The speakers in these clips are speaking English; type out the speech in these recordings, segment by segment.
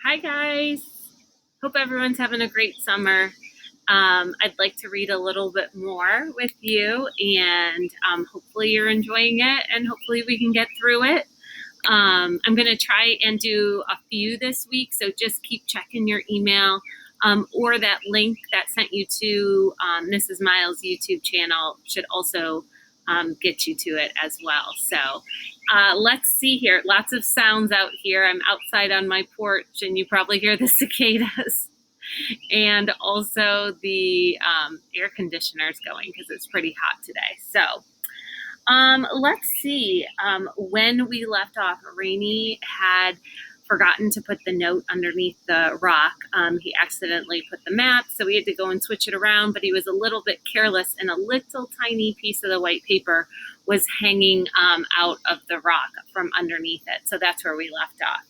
Hi, guys. Hope everyone's having a great summer. I'd like to read a little bit more with you, and hopefully, you're enjoying it, and hopefully, we can get through it. I'm going to try and do a few this week, so just keep checking your email or that link that sent you to Mrs. Miles' YouTube channel should also get you to it as well. So let's see here. Lots of sounds out here. I'm outside on my porch, and you probably hear the cicadas and also the air conditioners going because it's pretty hot today. So let's see. When we left off, Rainey had forgotten to put the note underneath the rock. He accidentally put the map, so we had to go and switch it around, but he was a little bit careless, and a little tiny piece of the white paper was hanging out of the rock from underneath it. So that's where we left off.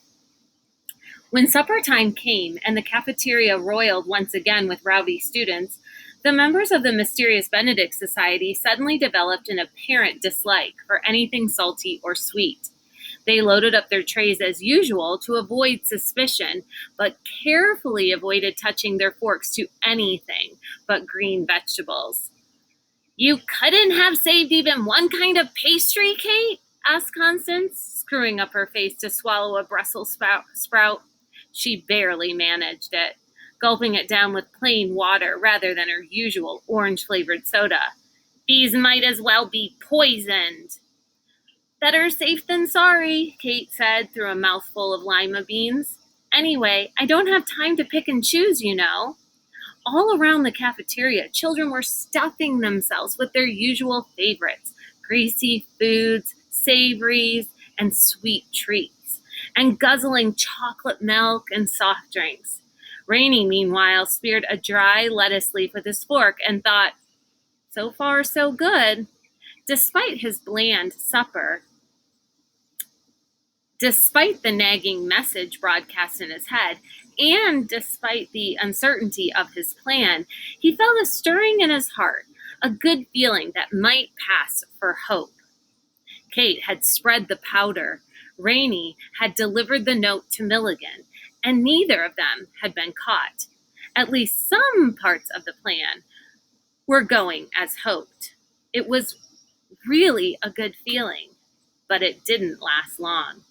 When supper time came and the cafeteria roiled once again with rowdy students, the members of the Mysterious Benedict Society suddenly developed an apparent dislike for anything salty or sweet. They loaded up their trays as usual to avoid suspicion, but carefully avoided touching their forks to anything but green vegetables. "You couldn't have saved even one kind of pastry, Kate?" asked Constance, screwing up her face to swallow a Brussels sprout. She barely managed it, gulping it down with plain water rather than her usual orange-flavored soda. "These might as well be poisoned." "Better safe than sorry," Kate said through a mouthful of lima beans. "Anyway, I don't have time to pick and choose, you know." All around the cafeteria, children were stuffing themselves with their usual favorites: greasy foods, savories, and sweet treats, and guzzling chocolate milk and soft drinks. Rainey, meanwhile, speared a dry lettuce leaf with his fork and thought, so far so good. Despite his bland supper, despite the nagging message broadcast in his head, and despite the uncertainty of his plan, he felt a stirring in his heart, a good feeling that might pass for hope. Kate had spread the powder. Rainey had delivered the note to Milligan, and neither of them had been caught. At least some parts of the plan were going as hoped. It was really a good feeling, but it didn't last long.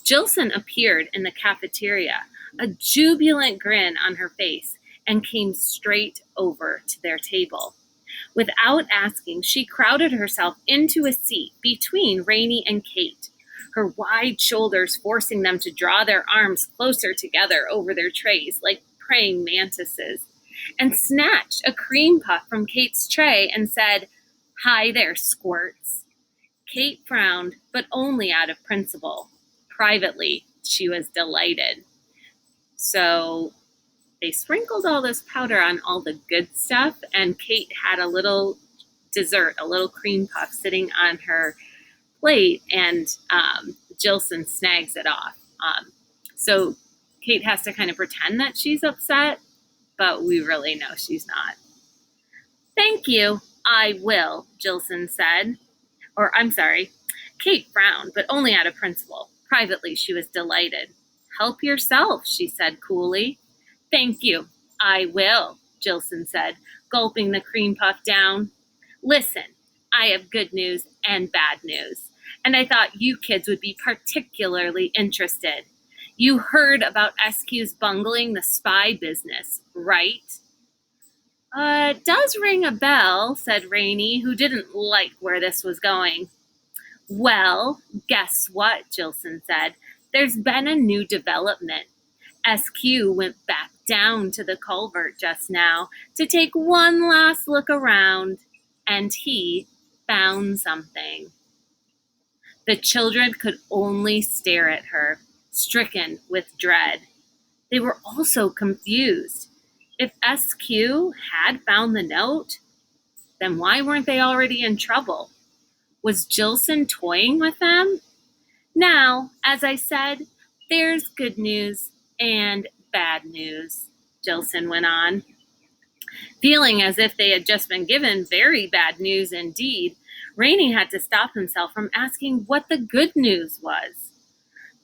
Jilson appeared in the cafeteria, a jubilant grin on her face, and came straight over to their table. Without asking, she crowded herself into a seat between Rainey and Kate, her wide shoulders forcing them to draw their arms closer together over their trays like praying mantises, and snatched a cream puff from Kate's tray and said, "Hi there, squirts." Kate frowned, but only out of principle. Privately, she was delighted. So they sprinkled all this powder on all the good stuff, and Kate had a little dessert, a little cream puff sitting on her plate, and Jilson snags it off. So Kate has to kind of pretend that she's upset, but we really know she's not. "Thank you, I will," Jilson said. Kate frowned, but only out of principle. Privately, she was delighted. "Help yourself," she said coolly. "Thank you, I will," Jilson said, gulping the cream puff down. "Listen, I have good news and bad news, and I thought you kids would be particularly interested. You heard about SQ's bungling the spy business, right?" "Does ring a bell," said Rainey, who didn't like where this was going. "Well, guess what," Jilson said. "There's been a new development. SQ went back down to the culvert just now to take one last look around, and he found something." The children could only stare at her, stricken with dread. They were also confused. If SQ had found the note, then why weren't they already in trouble? Was Jilson toying with them? "Now, as I said, there's good news and bad news," Jilson went on. Feeling as if they had just been given very bad news indeed, Rainey had to stop himself from asking what the good news was.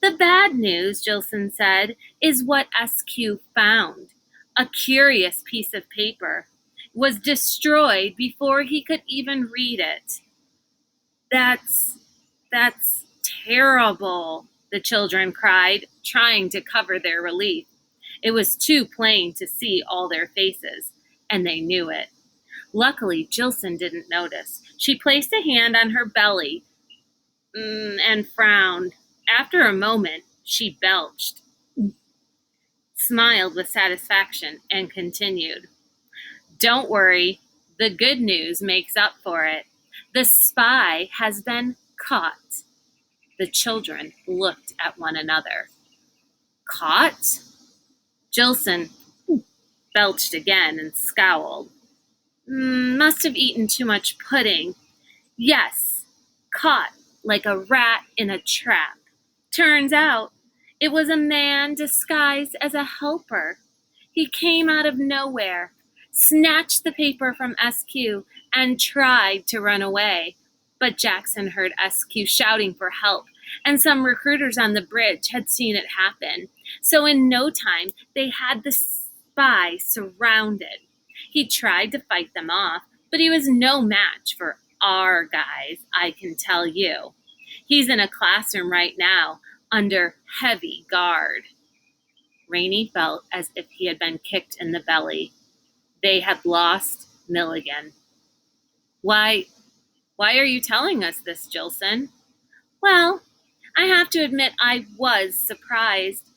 The bad news, Jilson said, is what SQ found. A curious piece of paper was destroyed before he could even read it. That's terrible, the children cried, trying to cover their relief. It was too plain to see all their faces, and they knew it. Luckily, Jilson didn't notice. She placed a hand on her belly and frowned. After a moment, she belched, smiled with satisfaction, and continued. Don't worry, the good news makes up for it. The spy has been caught. The children looked at one another. Caught? Jilson belched again and scowled. Must have eaten too much pudding. Yes, caught like a rat in a trap. Turns out it was a man disguised as a helper. He came out of nowhere, snatched the paper from SQ, and tried to run away. But Jackson heard SQ shouting for help, and some recruiters on the bridge had seen it happen. So in no time, they had the spy surrounded. He tried to fight them off, but he was no match for our guys, I can tell you. He's in a classroom right now, under heavy guard. Rainey felt as if he had been kicked in the belly. They had lost Milligan. Why are you telling us this, Jilson? Well, I have to admit I was surprised.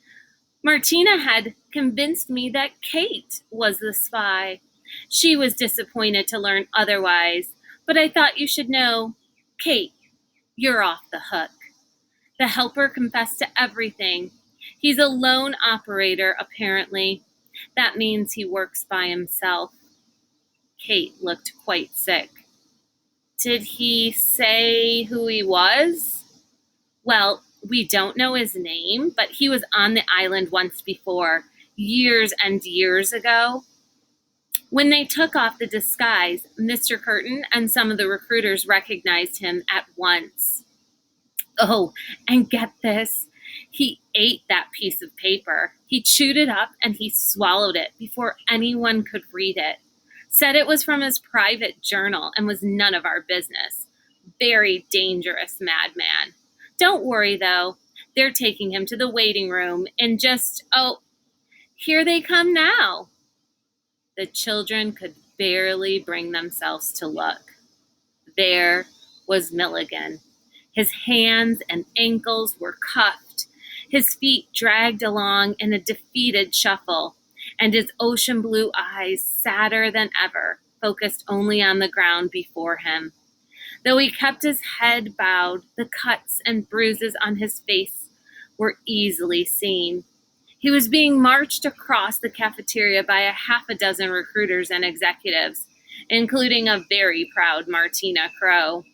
Martina had convinced me that Kate was the spy. She was disappointed to learn otherwise, but I thought you should know. Kate, you're off the hook. The helper confessed to everything. He's a lone operator, apparently. That means he works by himself. Kate looked quite sick. Did he say who he was? Well, we don't know his name, but he was on the island once before, years and years ago. When they took off the disguise, Mr. Curtin and some of the recruiters recognized him at once. Oh, and get this, he ate that piece of paper. He chewed it up and he swallowed it before anyone could read it. Said it was from his private journal and was none of our business. Very dangerous madman. Don't worry, though. They're taking him to the waiting room in here they come now. The children could barely bring themselves to look. There was Milligan. His hands and ankles were cuffed, his feet dragged along in a defeated shuffle, and his ocean blue eyes, sadder than ever, focused only on the ground before him. Though he kept his head bowed, the cuts and bruises on his face were easily seen. He was being marched across the cafeteria by a half a dozen recruiters and executives, including a very proud Martina Crow,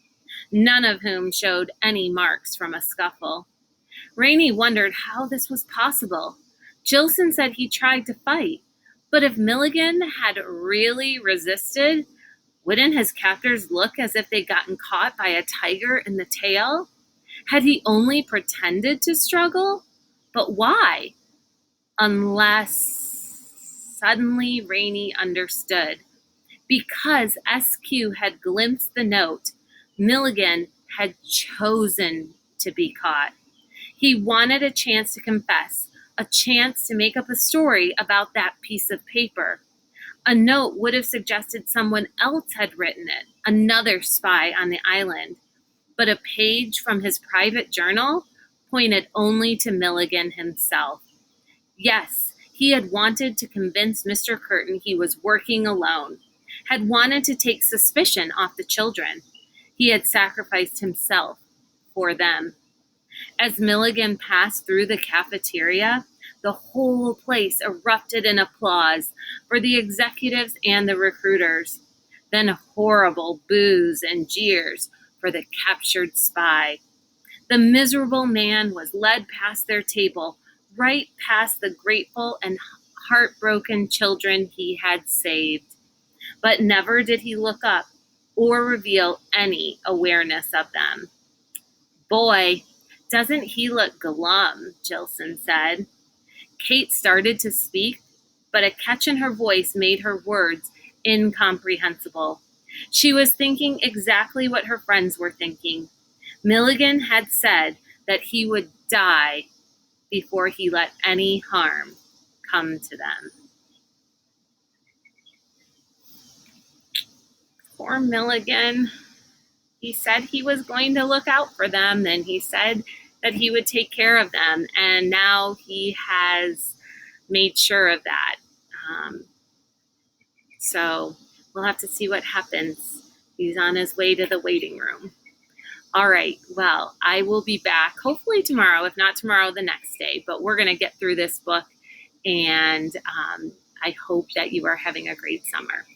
none of whom showed any marks from a scuffle. Rainey wondered how this was possible. Jilson said he tried to fight, but if Milligan had really resisted, wouldn't his captors look as if they'd gotten caught by a tiger in the tail? Had he only pretended to struggle? But why? Unless suddenly Rainey understood. Because SQ had glimpsed the note, Milligan had chosen to be caught. He wanted a chance to confess, a chance to make up a story about that piece of paper. A note would have suggested someone else had written it, another spy on the island. But a page from his private journal pointed only to Milligan himself. Yes, he had wanted to convince Mr. Curtin he was working alone, had wanted to take suspicion off the children. He had sacrificed himself for them. As Milligan passed through the cafeteria, the whole place erupted in applause for the executives and the recruiters. Then horrible boos and jeers for the captured spy. The miserable man was led past their table, right past the grateful and heartbroken children he had saved. But never did he look up or reveal any awareness of them. Boy, Doesn't he look glum? Jilson said. Kate started to speak, but a catch in her voice made her words incomprehensible. She was thinking exactly what her friends were thinking. Milligan had said that he would die before he let any harm come to them. Poor Milligan. He said he was going to look out for them, and he said that he would take care of them, and now he has made sure of that. So we'll have to see what happens. He's on his way to the waiting room. All right, well, I will be back hopefully tomorrow, if not tomorrow, the next day, but we're going to get through this book, and I hope that you are having a great summer.